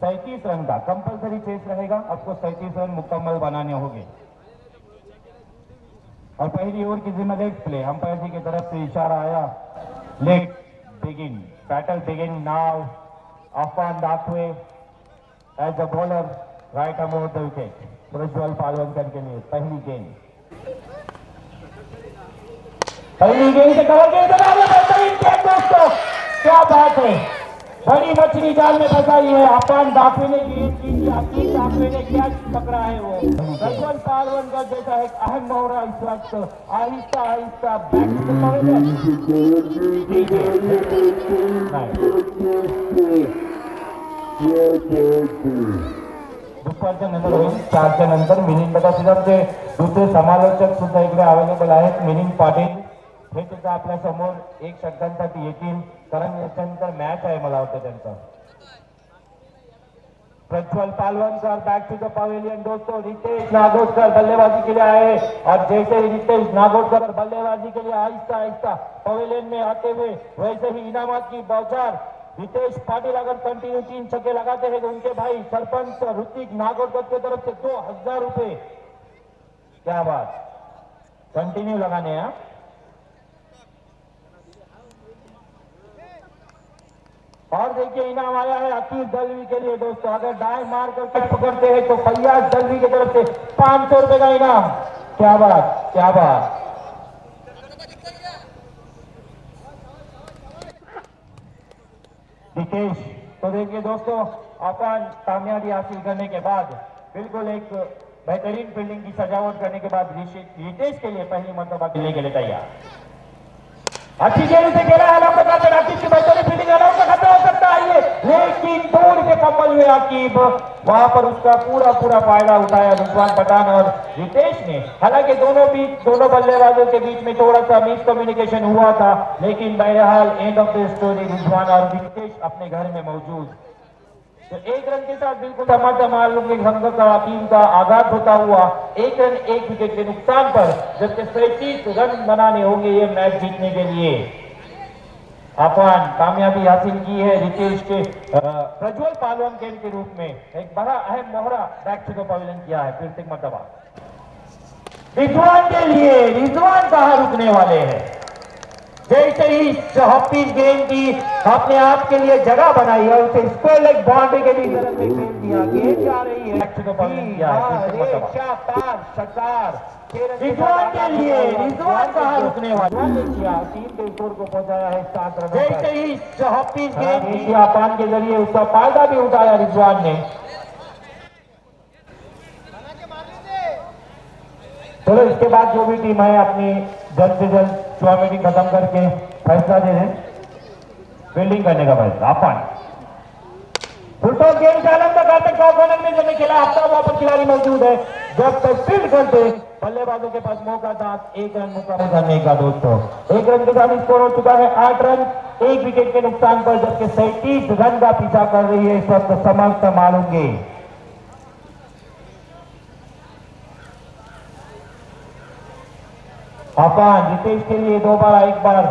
37 रन का. कंपलसरी चेस रहेगा. आपको 37 रन मुकम्मल बनाने होंगे. और पहली ओवर की जिम्मे लेग प्ले अंपायर जी की तरफ से इशारा आया. Leg begin. Battle begin now. Afan Dakhve as a bowler right about the wicket. Prajwal Palvankar के लिए पहली गेंद से कवर किया. बेहतरीन कैच दोस्तों. क्या बात है. बड़ी मछली जाल में फंसाई है. अफान दाखवे ने दाखवे ने कैच पकड़ा है. वो प्रज्वल पालवणकर जैसा एक अहम दौरा इस वक्त आहिस्ता आहिस्ता बैट दुपारच्या नंतर होईल 4च्या नंतर. मिलिंद बटासीचे दुसरे समालोचक सुद्धा इकडे अवेलेबल आहेत. मिलिंद पाटील हे सुद्धा आपल्या समोर 1 षटकांसाठी येतील, कारण याच्यानंतर मॅच आहे मला वाटतं त्यांचा. Prajwal Palvankar back to the pavilion. दोस्तों रितेश नागोदकर बल्लेबाजी के लिए आए और जैसे ही रितेश नागोदकर बल्लेबाजी के लिए आहिस्ता आहिस्ता पवेलियन में आते हुए वैसे ही इनामात की बौछार. रितेश पाटिल अगर कंटिन्यू 3 छक्के लगाते हैं तो उनके भाई सरपंच ऋतिक नागोदकर की तरफ से 2000 रुपए. क्या बात, कंटिन्यू लगाने हैं. और देखिए इनाम आया है अकीब दलवी के लिए. दोस्तों अगर डाई मार कर कैच पकड़ते हैं तो फैयाज दलवी की तरफ से 500 रुपए का इनाम. क्या बात, क्या बात. रितेश, तो देखिए दोस्तों अपन कामयाबी हासिल करने के बाद बिल्कुल एक बेहतरीन फील्डिंग की सजावट करने के बाद रितेश के लिए पहली मर्तबा खेलने के लिए तैयार. अच्छी गेंद से खेला है लौकत राकेश की बेहतरीन फील्डिंग. अलाउ का खतरा हो सकता है ये, लेकिन दूर से कमल हुए अकीब. वहां पर उसका पूरा फायदा उठाया रिजवान पठान और रितेश ने. हालांकि दोनों बल्लेबाजों के बीच में थोड़ा सा मिसकम्युनिकेशन हुआ था, लेकिन बहरहाल end of the story Rizwan और रितेश अपने घर में मौजूद. तो 1 रन के साथ बिल्कुल मालूम के संघ का टीम का आगाज होता हुआ 1 रन 1 विकेट के नुकसान पर, जबकि 37 रन बनाने होंगे ये मैच जीतने के लिए. अपन कामयाबी हासिल की है रितेश के प्रज्वल पालवन के रूप में. एक बड़ा अहम मोहरा बैक टू द पवेलियन किया है फिर से मर्तबा. रिजवान के लिए, रिजवान कहां रुकने वाले हैं. जैसे ही 34 गेंद की अपने आप के लिए जगह बनाई है, उसे स्क्वायर लेग बाउंड्री के लिए तरफ में खेल दिया. गेंद जा रही है रिजवान के लिए. रिजवान कहां रुकने वाला किया, 3 के स्कोर को पहुंचाया है 7 रन. जैसे ही 34 गेंद की जापान के जरिए उसका फायदा भी उठाया रिजवान ने. चलो इसके बाद जो भी टीम है अपनी जल्द से जल्द चुआ मीटिंग खत्म करके फैसला दे दें. फील्डिंग करने का फैसला अपन फुलटॉस गेंद चालन का घातक कॉर्नर में जब खेला हफ्ता वहां पर खिलाड़ी मौजूद है. जब तक फील्ड करते बल्लेबाजों के पास मौका था 1 रन मुकाबला करने का. दोस्तों 1 रन के साथ स्कोर हो चुका है 8 रन 1 विकेट के नुकसान पर, जबकि 37 रन का पीछा कर रही है इस वक्त समर्थ मालूंगे. अपन रितेश के लिए एक बार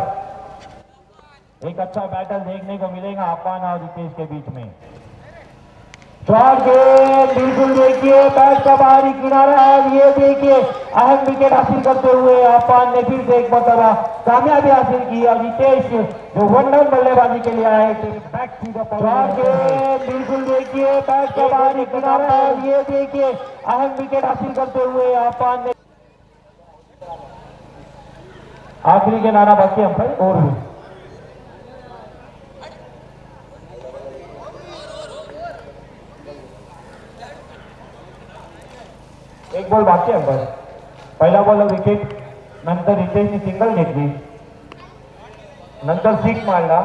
एक अच्छा बैटल देखने को मिलेगा अपन और रितेश के बीच में. शॉर्ट गेंद बिल्कुल देखिए बैट का बाहरी किनारा है. ये देखिए अहम विकेट हासिल करते हुए अपन ने फिर से एक मरतबा कामयाबी हासिल की. और रितेश जो 1 डाउन बल्लेबाजी के लिए आए थे बैक टू द शॉर्ट गेंद बिल्कुल देखिए बैट का बाहरी किनारा है. ये देखिए अहम विकेट हासिल करते हुए अपन ने आखिरी के नारा बाकी हम पर और भी एक बॉल बाकी आहे बस. पहिला बॉल विकेट, नंतर रितेशने सिंगल घेतली, नंतर 6 मारला.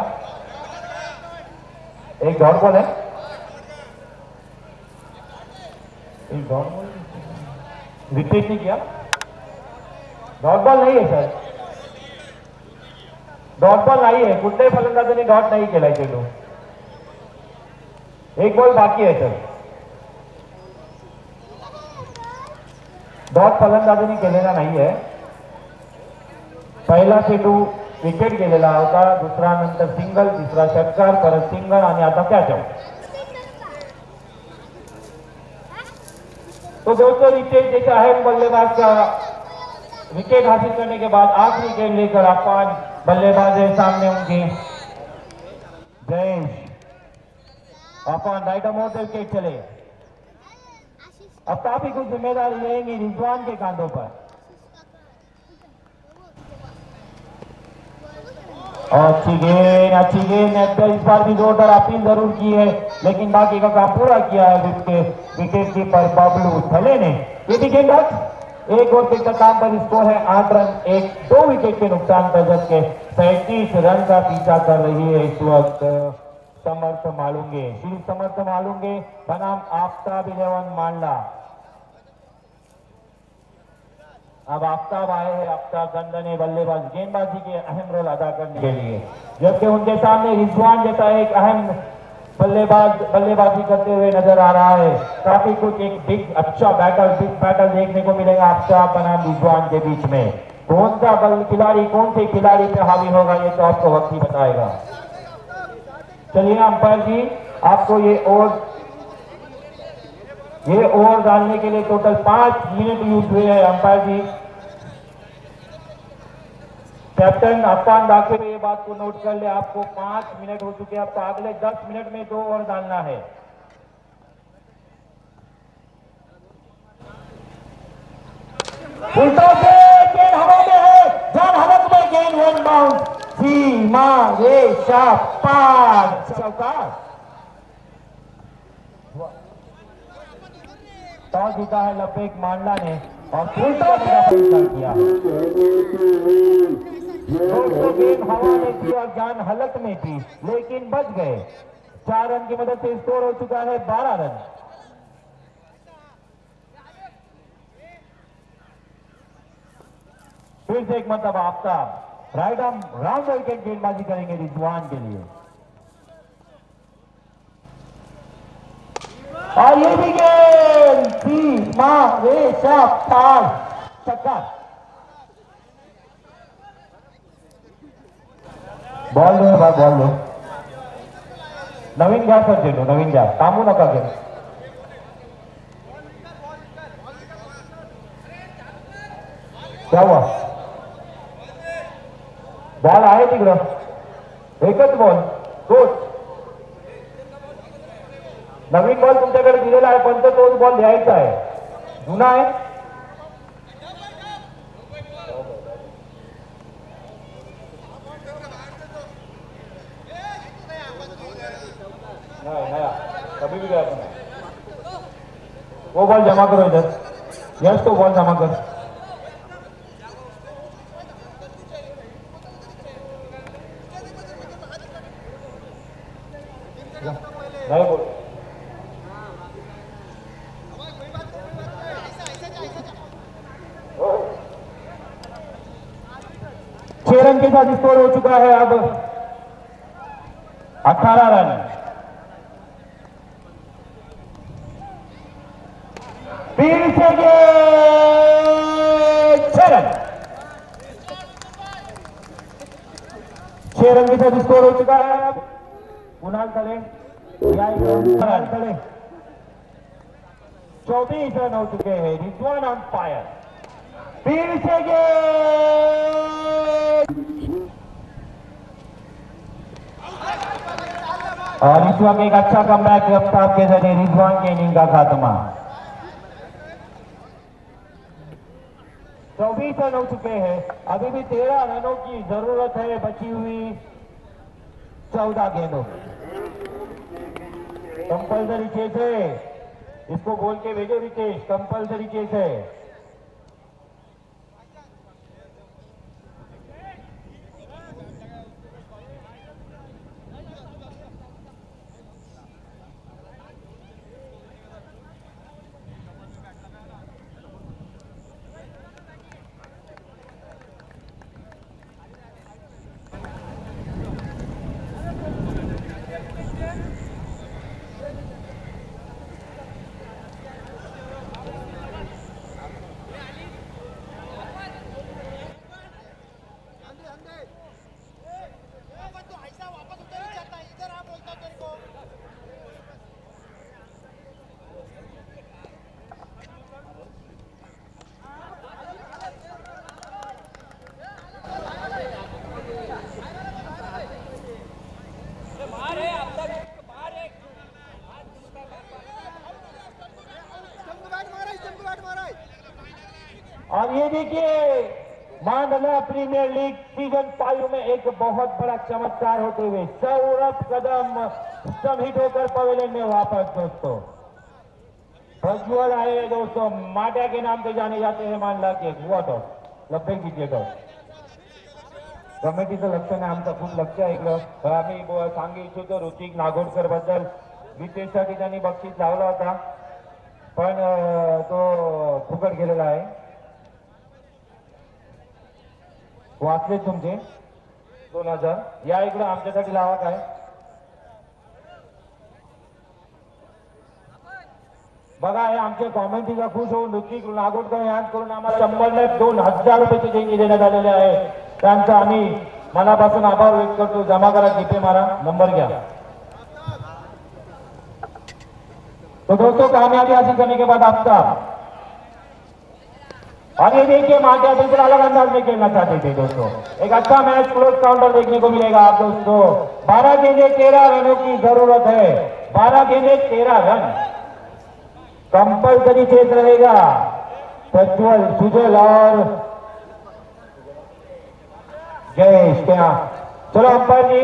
एक डॉट बॉल है, एक डॉट बॉल रितेश ने किया. डॉट बॉल नहीं है सर, डॉट बॉल नाही आहे. कुठल्याही फलंदाजाने डॉट नाही केलाय चेंडू. एक बॉल बाकी आहे सर. डॉट फलंदाजाने केलेला नाही आहे. पहिला चेंडू विकेट गेलेला होता, दुसरा नंतर सिंगल, तिसरा षटकार, परत सिंगल आणि आता कॅच आउट. तो दोस्तों रितेश जैसे अहम बल्लेबाज का विकेट हासिल करने के बाद आखिरी गेंद लेकर अपन बल्लेबाज है सामने उनके जयेश. अपन राइट मोड़ से विकेट चले. अब काफी कुछ जिम्मेदारी रहेंगी रिजवान के कांधों पर. और अच्छी गेंद इस बार भी जोरदार अपील जरूर की है, लेकिन बाकी का काम पूरा किया है विकेट कीपर बबलू थले ने. ये भी गेंद एक और के काम पर स्कोर है 8 रन 2 विकेट के नुकसान पर, जबकि 37 रन का पीछा कर रही है इस वक्त समर्थ मालूंगे, श्री समर्थ मालूंगे बनाम आफ्ताब 11 मांडला। अब आफ्ताब आए हैं, आफ्ताब दंडने बल्लेबाज गेंदबाजी के अहम रोल अदा करने के लिए, जबकि उनके सामने रिजवान जैसा एक अहम बल्लेबाजी करते हुए नजर आ रहा है। काफी कुछ एक बिग बैटल देखने को मिलेगा आफ्ताब बनाम रिजवान के बीच में। कौन सा खिलाड़ी कौन से खिलाड़ी पे हावी होगा ये तो आपको वक्त ही बताएगा। चलिए अंपायर जी, आपको ये ओवर डालने के लिए टोटल 5 मिनट यूज हुए हैं अंपायर जी। कैप्टन अफान दाखिल ये बात को नोट कर ले, आपको 5 मिनट हो चुके हैं, आपको अगले 10 मिनट में 2 ओवर डालना है। उल्टा से गेंद हवा में है, जान हलक में गेंद, वन बाउंड, सीमा रेखा पार, चौका। टॉस जीता है लपेक मांडला ने और उल्टा किया है। दोस्तों गेंद हवा में थी और जान हलक में थी, लेकिन बच गए। 4 रन की मदद से स्कोर हो चुका है 12 रन। फिर से एक मतलब Aftab right arm round wicket गेंदबाजी करेंगे रिजवान के लिए, और ये भी गेंद सीमा रेखा पार, छक्का। बॉल दो भाई, बॉल दो। नवीन घ्या सर चेंडू, नवीन घ्या, थांबू नका गेम। क्या हुआ? बॉल आहे तिकडं, एकच बॉल, तोच नवीन बॉल तुमच्याकडे दिलेला आहे, पण तोच बॉल द्यायचा आहे, जुना आहे। नया कभी भी गया वो बॉल जमा करो इधर, यस तो बॉल जमा कर। नहीं बोल, छह रन के साथ स्कोर हो चुका है अब 18 रन। फिर से 6 रन, 6 रन के साथ स्कोर हो चुका है अब कुणाल तले रन तले 24 रन हो चुके हैं। रिजवान अंपायर, फिर से और इस वक्त एक अच्छा कमबैक आफ्ताब के जरिए रिजवान के इनिंग का खात्मा। 24 रन हो चुके हैं, अभी भी 13 रनों की जरूरत है बची हुई 14 गेंदों। कंपल्सरी चेस है, इसको बोल के भेजो रितेश, कंपल्सरी चेस है। और ये देखिए मांडला प्रीमियर लीग सीजन 5 में एक बहुत बड़ा चमत्कार होते हुए सौरभ कदम स्टंप हिट होकर पवेलियन में वापस। दोस्तों प्रज्वल आए हैं दोस्तों, माटिया के नाम से जाने जाते हैं मांडला के। हुआ टॉस, लब्बे कीजिए टॉस। कमिटीचं लक्ष नाही, आमचं खूप लक्ष आहे इकडं. आम्ही सांगू इच्छितो ऋतिक नागोडकर बद्दल विशेषसाठी त्यांनी बक्षीस लावला होता, पण तो फुकट गेलेला आहे. वाचले तुमचे 2000. या इकडं आमच्यासाठी लावा काय. बघा हे आमच्या कॉमेंट्रीला खुश होऊन ऋतिक नागोडकर यांकडून आम्हाला 100 रुपयाची देणगी देण्यात आलेली आहे. त्यांचा आम्ही मनापासून आभार व्यक्त करतो. जमा करा, जीपे मारा, नंबर घ्या. तो दोस्तों कामयाबी हासिल करने के बाद आपका और ये देखिए माटिया बिल्कुल अलग अंदाज में खेलना चाहते थे दोस्तों. एक अच्छा मैच क्लोज काउंटर देखने को मिलेगा आप दोस्तों. 12 गेंदे 13 रनों की जरूरत है. 12 गेंदे 13 रन कंपल्सरी चेस रहेगा. प्रज्वल, सुजल और जयेश क्या. चलो अंपायर जी,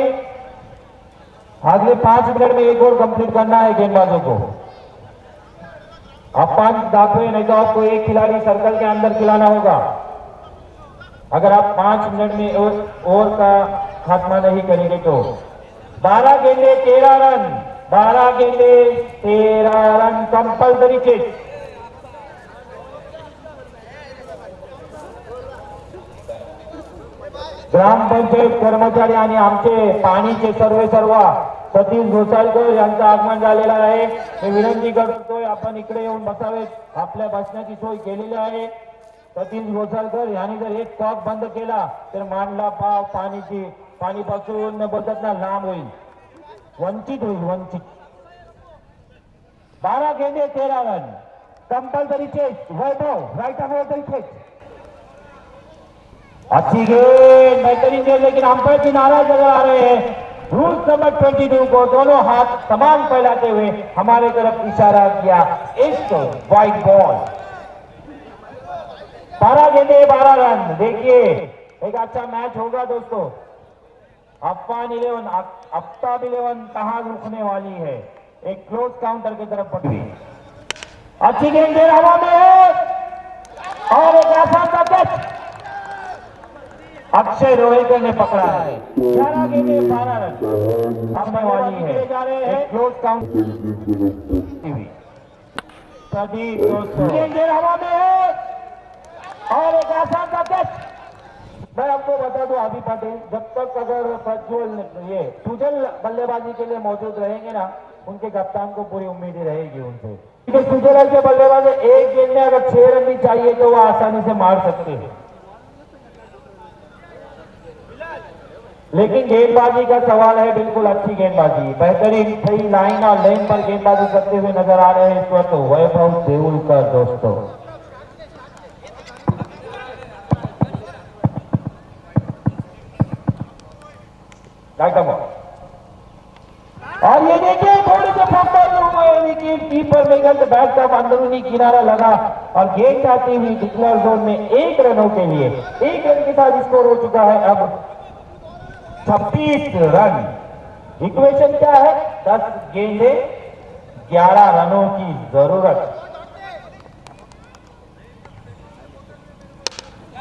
अगले 5 मिनट में एक और कंप्लीट करना है गेंदबाजों को. आप 5 दाखिए, नहीं तो आपको एक खिलाड़ी सर्कल के अंदर खिलाना होगा. अगर आप 5 मिनट में ओवर का खात्मा नहीं करेंगे तो. 12 गेंदे 13 रन, 12 गेंदे 13 रन कंपल्सरी चेस. ग्रामपंचायत कर्मचारी आणि आमचे पाणीचे सर्व सतीश घोसाळकर यांचं आगमन झालेलं आहे. मी विनंती करतोय आपण इकडे येऊन बसावेत. आपल्या बसण्याची सोय केलेली आहे. सतीश घोसाळकर यांनी जर एक टॉप बंद केला तर मांडला पाव पाणीपासून बदलना लांब होईल, वंचित होईल, वंचित. 12 गेंदे 13 रन कंपल्सरी चेस. वैभव राइट अवेलेबल चेस. अच्छी गेंद, बेहतरीन गेंद, लेकिन अंपायर जी नाराज नजर आ रहे हैं. रूल्स नंबर 22 को दोनों हाथ समान फैलाते हुए हमारे तरफ इशारा किया. एक वाइड बॉल. 12 गेंदे 12 रन. देखिए एक अच्छा मैच होगा दोस्तों. अफगान 11 आफ्ताब 11 कहां रुकने वाली है. एक क्लोज काउंटर की तरफ बढ़ी. अच्छी गेंद हवा में है और एक आसान सा कैच अक्षय रोहिकर ने पकड़ा है. 11 गेंदे 12 रन आने वाली है. जा रहे हैं क्लोज काउंट. सभी दोस्तों गेंदे हवा में है और एक आसान सा कैच. मैं आपको बता दूं अभी पटेल, जब तक अगर प्रज्वल ये सुजल बल्लेबाजी के लिए मौजूद रहेंगे ना, उनके कप्तान को पूरी उम्मीद रहेगी उनसे. सुजल के बल्लेबाज एक गेंद में अगर 6 रन भी चाहिए तो वो आसानी से मार सकते हैं. लेकिन गेंदबाजी का सवाल है, बिल्कुल अच्छी गेंदबाजी, बेहतरीन सही लाइन और लेन पर गेंदबाजी करते हुए नजर आ रहे हैं इस वक्त वैभव देउलकर दोस्तों. और ये देखिए थोड़े से फोकस हुए विकेट कीपर मेघल बैट का अंदरूनी किनारा लगा और गेंद आती हुई डिक्लेयर जोन में 1 रनों के लिए 1 रन के साथ स्कोर हो चुका है अब 26 रन. इक्वेशन क्या है? 10 गेंदे 11 रनों की जरूरत.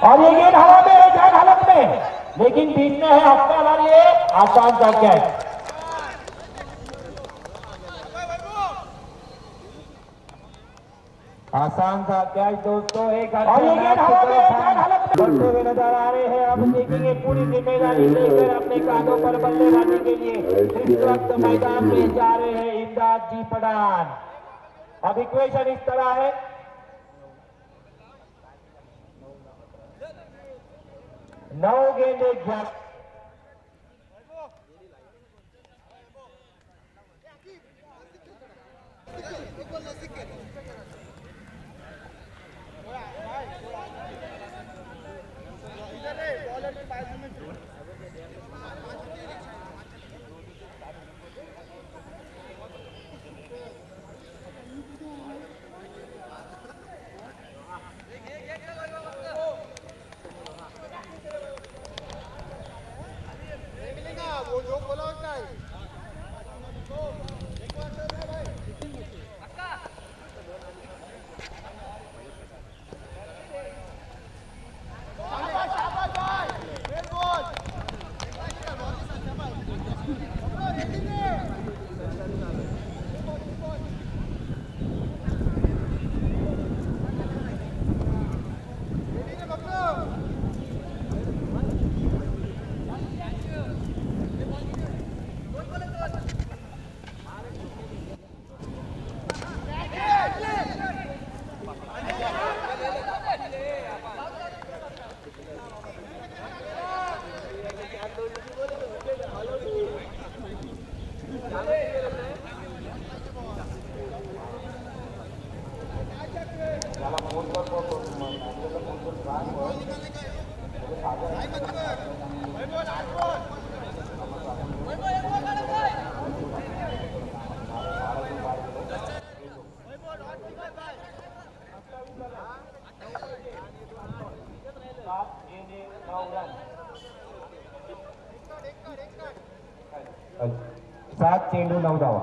और ये गेंद हवा में है, जान हालत में, लेकिन बीच में है अफगान और ये आसान सा कैच. आसान था कैच दोस्तों. एक और ये गेंद हवा में है, जान हालत में बढ़ते हुए नजर आ रहे हैं. अब देखेंगे पूरी जिम्मेदारी लेकर अपने कांधों पर बल्लेबाजी के लिए इस वक्त मैदान में जा रहे हैं इमदाद जी पठान. अब इक्वेशन इस तरह है, 9 गेंदे 11. चेंडू 9 धावा.